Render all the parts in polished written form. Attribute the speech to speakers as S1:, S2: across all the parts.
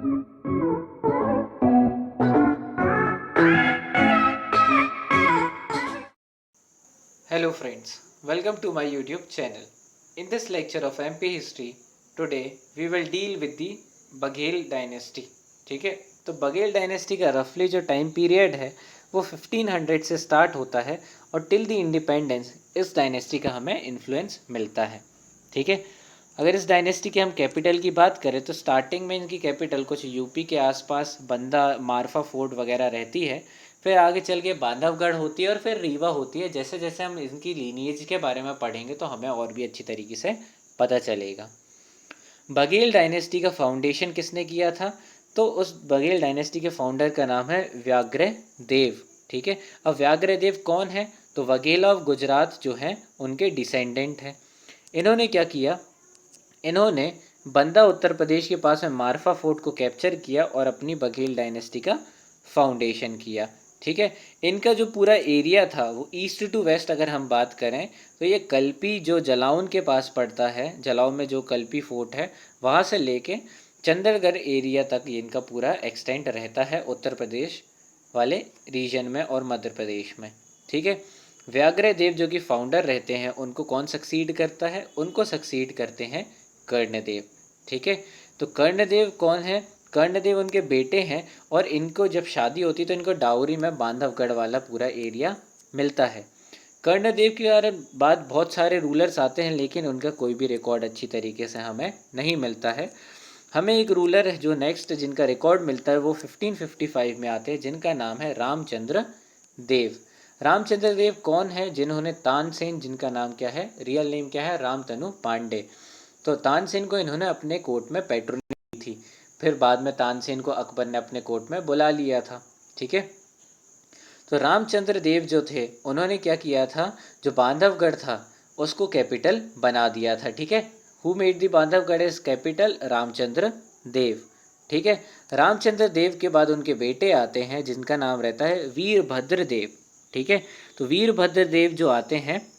S1: Hello friends, welcome to my YouTube channel. In this lecture of MP history, today we will deal with the Baghel dynasty. ठीक है, तो Baghel dynasty का रफली जो time period है वो 1500 से स्टार्ट होता है और टिल द इंडिपेंडेंस इस डायनेस्टी का हमें इन्फ्लुएंस मिलता है. ठीक है, अगर इस डायनेस्टी के हम कैपिटल की बात करें तो स्टार्टिंग में इनकी कैपिटल कुछ यूपी के आसपास बंदा मारफा फोर्ट वगैरह रहती है. फिर आगे चल के बांधवगढ़ होती है और फिर रीवा होती है. जैसे जैसे हम इनकी लीनिएज के बारे में पढ़ेंगे तो हमें और भी अच्छी तरीके से पता चलेगा. बघेल डायनेस्टी का फाउंडेशन किसने किया था? तो उस बघेल डायनेस्टी के फाउंडर का नाम है व्याघ्र देव. ठीक है, अब व्याघ्र देव कौन है? तो वघेला ऑफ गुजरात जो है उनके डिसेंडेंट हैं. इन्होंने क्या किया? इन्होंने बंदा उत्तर प्रदेश के पास में मारफा फोर्ट को कैप्चर किया और अपनी बघेल डायनेस्टी का फाउंडेशन किया. ठीक है, इनका जो पूरा एरिया था वो ईस्ट टू वेस्ट अगर हम बात करें तो ये कल्पी जो जलाउन के पास पड़ता है, जलाउन में जो कल्पी फोर्ट है वहाँ से लेके चंडीगढ़ एरिया तक इनका पूरा एक्सटेंट रहता है उत्तर प्रदेश वाले रीजन में और मध्य प्रदेश में. ठीक है, व्याघ्र देव जो कि फाउंडर रहते हैं उनको कौन सक्सीड करता है? उनको सक्सीड करते हैं कर्णदेव. ठीक है, तो कर्णदेव कौन है? कर्णदेव उनके बेटे हैं और इनको जब शादी होती तो इनको डाउरी में बांधवगढ़ वाला पूरा एरिया मिलता है. कर्णदेव के बाद बहुत सारे रूलर्स आते हैं लेकिन उनका कोई भी रिकॉर्ड अच्छी तरीके से हमें नहीं मिलता है. हमें एक रूलर है जो नेक्स्ट जिनका रिकॉर्ड मिलता है वो 1555 में आते हैं जिनका नाम है रामचंद्र देव. रामचंद्र देव कौन है? जिन्होंने तानसेन, जिनका नाम क्या है, रियल नेम क्या है, रामतनु पांडे. तो तानसेन को इन्होंने अपने कोर्ट में पेट्रोलिंग की थी. फिर बाद में तानसेन को अकबर ने अपने कोर्ट में बुला लिया था. ठीक है, तो रामचंद्र देव जो थे उन्होंने क्या किया था? जो बांधवगढ़ था उसको कैपिटल बना दिया था. ठीक है, who made the Bandhavgarh as capital? Ramchandra Dev. ठीक है, रामचंद्र देव के बाद उनके बेटे आते हैं जिनका नाम रहता है वीरभद्र देव. ठीक है, तो वीरभद्र देव जो आते हैं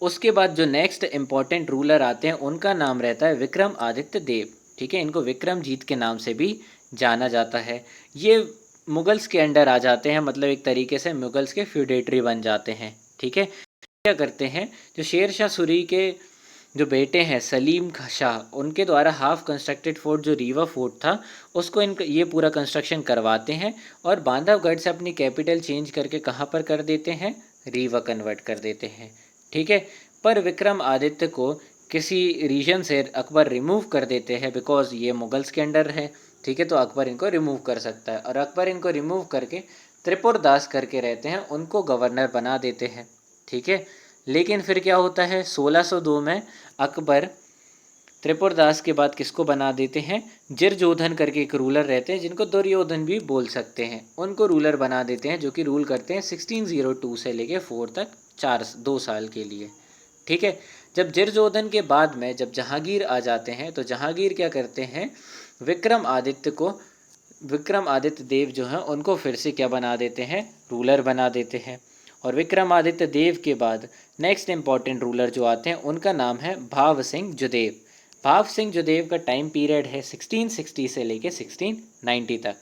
S1: उसके बाद जो नेक्स्ट इंपॉर्टेंट रूलर आते हैं उनका नाम रहता है विक्रमादित्य देव. ठीक है, इनको विक्रमजीत के नाम से भी जाना जाता है. ये मुगल्स के अंडर आ जाते हैं, मतलब एक तरीके से मुगल्स के फ्यूडेटरी बन जाते हैं. ठीक है, क्या करते हैं? जो शेर शाह सूरी के जो बेटे हैं सलीम शाह, उनके द्वारा हाफ कंस्ट्रक्टेड फोर्ट जो रीवा फोर्ट था उसको ये पूरा कंस्ट्रक्शन करवाते हैं और बांधवगढ़ से अपनी कैपिटल चेंज करके कहाँ पर कर देते हैं? रीवा कन्वर्ट कर देते हैं. ठीक है, पर विक्रमादित्य को किसी रीजन से अकबर रिमूव कर देते हैं बिकॉज ये मुगल्स के अंडर है. ठीक है, तो अकबर इनको रिमूव कर सकता है और अकबर इनको रिमूव करके त्रिपुरदास करके रहते हैं उनको गवर्नर बना देते हैं. ठीक है, लेकिन फिर क्या होता है? 1602 में अकबर त्रिपुरदास के बाद किसको बना देते हैं? जिरजोधन करके एक रूलर रहते हैं जिनको दुर्योधन भी बोल सकते हैं, उनको रूलर बना देते हैं जो कि रूल करते हैं 1602 से लेके 4 तक 2 साल के लिए. ठीक है, जब जिरजोधन के बाद में जब जहांगीर आ जाते हैं तो जहांगीर क्या करते हैं? विक्रमादित्य देव जो हैं उनको फिर से क्या बना देते हैं? रूलर बना देते हैं. और विक्रमादित्य देव के बाद नेक्स्ट इंपॉर्टेंट रूलर जो आते हैं उनका नाम है भाव सिंह जुदेव. भाव सिंह जुदेव का टाइम पीरियड है 1660 से लेके 1690 तक.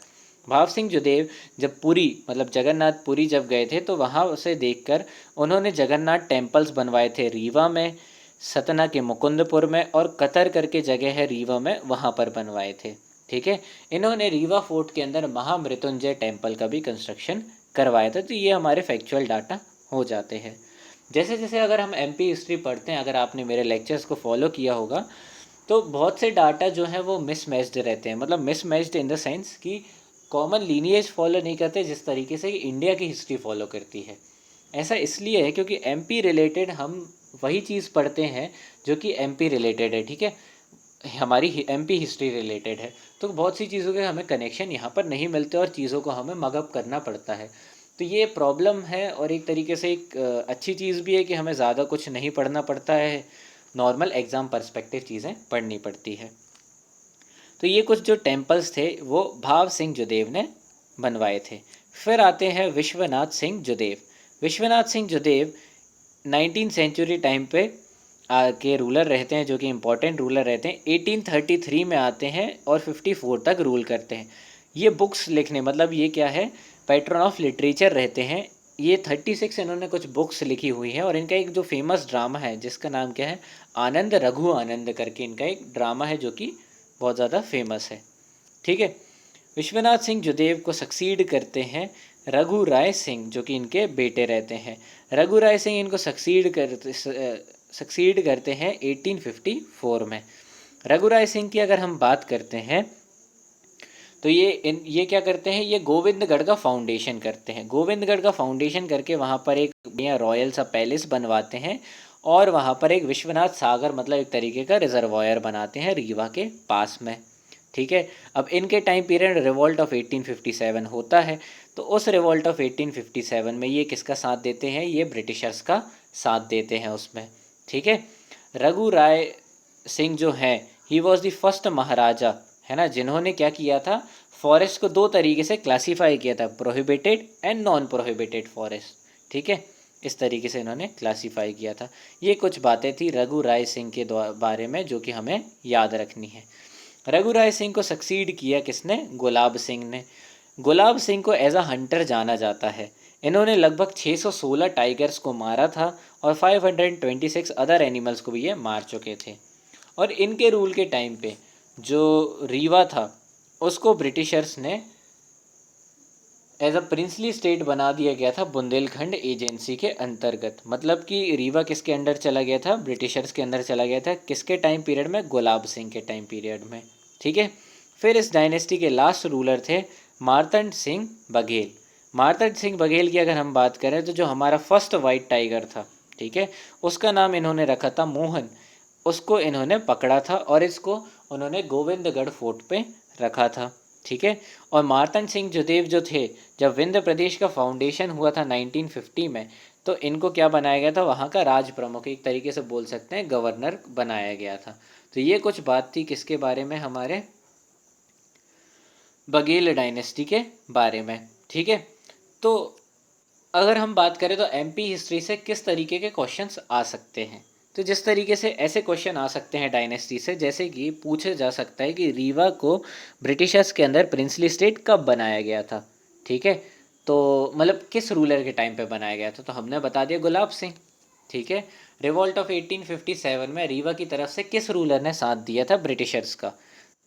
S1: भाव सिंह जुदेव जब पुरी मतलब जगन्नाथ पुरी जब गए थे तो वहाँ उसे देखकर उन्होंने जगन्नाथ टेम्पल्स बनवाए थे रीवा में, सतना के मुकुंदपुर में और कतर करके जगह है रीवा में, वहाँ पर बनवाए थे. ठीक है, इन्होंने रीवा फोर्ट के अंदर महामृत्युंजय टेम्पल का भी कंस्ट्रक्शन करवाया था. तो ये हमारे फैक्चुअल डाटा हो जाते हैं. जैसे जैसे अगर हम एमपी हिस्ट्री पढ़ते हैं, अगर आपने मेरे लेक्चर्स को फॉलो किया होगा तो बहुत से डाटा जो है वो मिसमैच्ड रहते हैं. मतलब मिसमैच्ड इन द सेंस कि कॉमन लीनिएज फॉलो नहीं करते जिस तरीके से इंडिया की हिस्ट्री फॉलो करती है. ऐसा इसलिए है क्योंकि एमपी रिलेटेड हम वही चीज़ पढ़ते हैं जो कि एमपी रिलेटेड है. ठीक है, हमारी एमपी हिस्ट्री रिलेटेड है तो बहुत सी चीज़ों के हमें कनेक्शन यहाँ पर नहीं मिलते और चीज़ों को हमें मगअप करना पड़ता है. तो ये प्रॉब्लम है और एक तरीके से एक अच्छी चीज़ भी है कि हमें ज़्यादा कुछ नहीं पढ़ना पड़ता है, नॉर्मल एग्ज़ाम पर्सपेक्टिव चीज़ें पढ़नी पड़ती है. तो ये कुछ जो टेम्पल्स थे वो भाव सिंह जुदेव ने बनवाए थे. फिर आते हैं Vishwanath Singh Judev. Vishwanath Singh Judev 19th century time पे के रूलर रहते हैं, जो कि इम्पोर्टेंट रूलर रहते हैं, 1833 में आते हैं और 54 तक रूल करते हैं। ये बुक्स लिखने, मतलब ये क्या है, पैट्रन ऑफ लिटरेचर रहते हैं। ये 36 इन्होंने कुछ बुक्स लिखी हुई हैं, और इनका एक जो फेमस ड्रामा है जिसका नाम क्या है, आनंद रघु आनंद करके इनका एक ड्रामा है जो कि बहुत ज़्यादा फेमस है। ठीक है। विश्वनाथ सिंह जुदेव को सक्सीड करते हैं रघु राय सिंह, जो कि इनके बेटे रहते हैं। रघु राय सिंह इनको सक्सीड करते हैं 1854 में। रघु राय सिंह की अगर हम बात करते हैं तो ये क्या करते हैं, ये गोविंदगढ़ का फाउंडेशन करते हैं। गोविंदगढ़ का फाउंडेशन करके वहाँ पर एक रॉयल सा पैलेस बनवाते हैं, और वहाँ पर एक विश्वनाथ सागर, मतलब एक तरीके का रिजर्वायर बनाते हैं रीवा के पास में। ठीक है। अब इनके टाइम पीरियड रिवॉल्ट ऑफ 1857 होता है, तो उस रिवॉल्ट ऑफ 1857 में ये किसका साथ देते हैं, ये ब्रिटिशर्स का साथ देते हैं उसमें। ठीक है। रघु राय सिंह जो हैं, ही वॉज द फर्स्ट महाराजा, है ना, जिन्होंने क्या किया था, फॉरेस्ट को दो तरीके से क्लासीफाई किया था, prohibited and non prohibited forest. ठीक है, इस तरीके से इन्होंने क्लासीफाई किया था। ये कुछ बातें थी रघु राय सिंह के बारे में जो कि हमें याद रखनी है। रघु राय सिंह को सक्सीड किया किसने, गुलाब सिंह ने। गुलाब सिंह को एज अ हंटर जाना जाता है। इन्होंने लगभग 616 टाइगर्स को मारा था, और 526 अदर एनिमल्स को भी ये मार चुके थे। और इनके रूल के टाइम पे जो रीवा था उसको ब्रिटिशर्स ने एज अ प्रिंसली स्टेट बना दिया गया था बुंदेलखंड एजेंसी के अंतर्गत। मतलब कि रीवा किसके अंडर चला गया था, ब्रिटिशर्स के अंदर चला गया था। किसके टाइम पीरियड में, गुलाब सिंह के टाइम पीरियड में। ठीक है। फिर इस डायनेस्टी के लास्ट रूलर थे मार्तंड सिंह बघेल। मार्तंड सिंह बघेल की अगर हम बात करें तो जो हमारा फर्स्ट वाइट टाइगर था, ठीक है, उसका नाम इन्होंने रखा था मोहन। उसको इन्होंने पकड़ा था और इसको उन्होंने गोविंदगढ़ फोर्ट पे रखा था। ठीक है। और मार्तंड सिंह जुदेव जो थे, जब विंध्य प्रदेश का फाउंडेशन हुआ था 1950 में, तो इनको क्या बनाया गया था, वहाँ का राज प्रमुख, एक तरीके से बोल सकते हैं गवर्नर बनाया गया था। तो ये कुछ बात थी किसके बारे में, हमारे बघेल डायनेस्टी के बारे में। ठीक है। तो अगर हम बात करें तो एमपी हिस्ट्री से किस तरीके के क्वेश्चंस आ सकते हैं, तो जिस तरीके से ऐसे क्वेश्चन आ सकते हैं डायनेस्टी से, जैसे कि पूछा जा सकता है कि रीवा को ब्रिटिशर्स के अंदर प्रिंसली स्टेट कब बनाया गया था। ठीक है। तो मतलब किस रूलर के टाइम पे बनाया गया था, तो हमने बता दिया गुलाब सिंह। ठीक है। रिवॉल्ट ऑफ 1857 में रीवा की तरफ से किस रूलर ने साथ दिया था ब्रिटिशर्स का,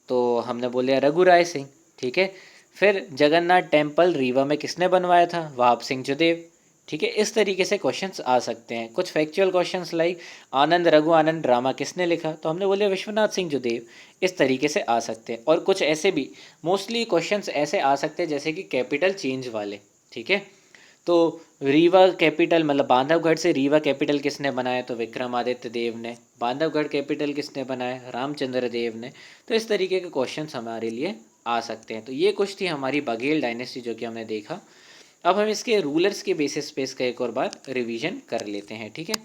S1: तो हमने बोल रघु राय सिंह। ठीक है। फिर जगन्नाथ टेम्पल रीवा में किसने बनवाया था, वहाब सिंह जुदेव। ठीक है। इस तरीके से क्वेश्चंस आ सकते हैं। कुछ फैक्चुअल क्वेश्चंस लाइक आनंद रघु आनंद ड्रामा किसने लिखा, तो हमने बोले विश्वनाथ सिंह जुदेव। इस तरीके से आ सकते हैं। और कुछ ऐसे भी मोस्टली क्वेश्चंस ऐसे आ सकते हैं जैसे कि कैपिटल चेंज वाले। ठीक है। तो रीवा कैपिटल, मतलब बांधवगढ़ से रीवा कैपिटल किसने बनाया, तो विक्रमादित्य देव ने। बांधवगढ़ कैपिटल किसने बनाया, रामचंद्र देव ने। तो इस तरीके के क्वेश्चंस हमारे लिए आ सकते हैं। तो ये कुछ थी हमारी बघेल डायनेस्टी जो कि हमने देखा। अब हम इसके रूलर्स के बेसिस पे इसका एक और बार रिवीजन कर लेते हैं। ठीक है।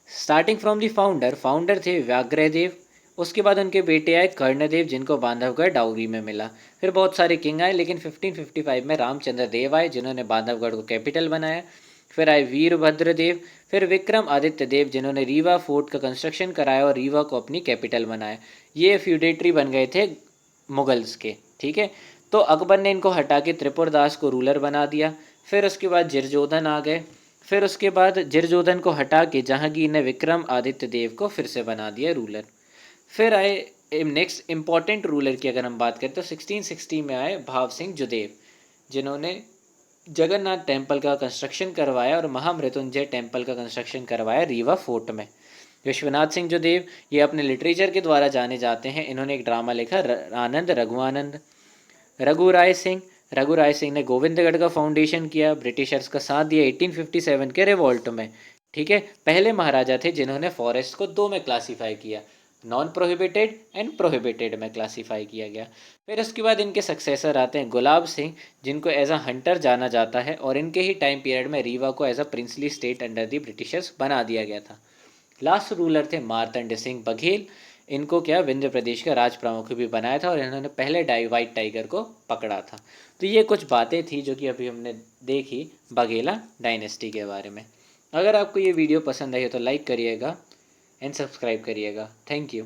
S1: स्टार्टिंग फ्रॉम द फाउंडर थे व्याघ्रदेव। उसके बाद उनके बेटे आए कर्णदेव, जिनको बांधवगढ़ डाउरी में मिला। फिर बहुत सारे किंग आए, लेकिन 1555 में रामचंद्र देव आए, जिन्होंने बांधवगढ़ को कैपिटल बनाया। फिर आए वीरभद्र देव। फिर विक्रम आदित्य देव, जिन्होंने रीवा फोर्ट का कंस्ट्रक्शन कराया और रीवा को अपनी कैपिटल बनाया। ये फ्यूडेटरी बन गए थे मुगल्स के। ठीक है। तो अकबर ने इनको हटा के त्रिपुरदास को रूलर बना दिया। फिर उसके बाद जिरजोधन आ गए। फिर उसके बाद जिरजोधन को हटा के जहांगीर ने विक्रम आदित्य देव को फिर से बना दिया रूलर। फिर आए नेक्स्ट इंपॉर्टेंट रूलर की अगर हम बात करें तो 1660 में आए भाव सिंह जुदेव, जिन्होंने जगन्नाथ टेम्पल का कंस्ट्रक्शन करवाया और महामृत्युंजय टेम्पल का कंस्ट्रक्शन करवाया रीवा फोर्ट में। विश्वनाथ सिंह जुदेव ये अपने लिटरेचर के द्वारा जाने जाते हैं। इन्होंने एक ड्रामा लिखा आनंद रघुआनंद। रघु राय सिंह ने गोविंदगढ़ का फाउंडेशन किया, ब्रिटिशर्स का साथ दिया 1857 के रिवॉल्ट में। ठीक है। पहले महाराजा थे जिन्होंने फॉरेस्ट को दो में क्लासीफाई किया, नॉन प्रोहिबिटेड एंड प्रोहिबिटेड में क्लासीफाई किया गया। फिर उसके बाद इनके सक्सेसर आते हैं गुलाब सिंह, जिनको एज अ हंटर जाना जाता है, और इनके ही टाइम पीरियड में रीवा को as a princely state under the Britishers बना दिया गया था। लास्ट रूलर थे मार्तंड सिंह बघेल। इनको क्या विंध्य प्रदेश का राज प्रमुख भी बनाया था, और इन्होंने पहले वाइट टाइगर को पकड़ा था। तो ये कुछ बातें थी जो कि अभी हमने देखी बघेला डायनेस्टी के बारे में। अगर आपको ये वीडियो पसंद आई हो तो लाइक करिएगा एंड सब्सक्राइब करिएगा। Thank you.